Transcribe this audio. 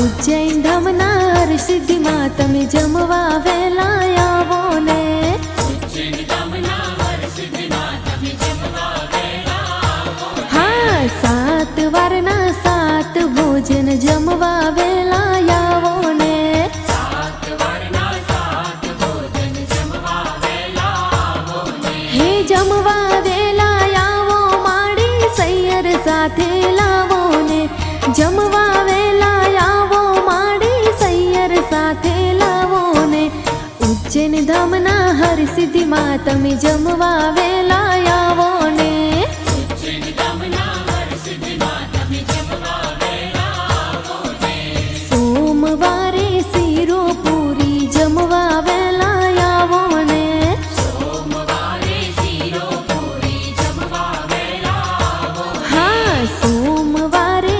ઉજ્જૈન ધામના હરસિદ્ધિમાં તમે જમવા વેલા આવો ને। હા, 7 વારના 7 ભોજન જમવા વેલા આવો ને। હે જમવા વેલા આવો માડી સૈયર સાથે લાવો ને। જમવા વેલા આવો માડી સૈયર સાથે લાવો ને। ઉજ્જૈન ધામના હરસિદ્ધિમાં તમે જમવા વેલા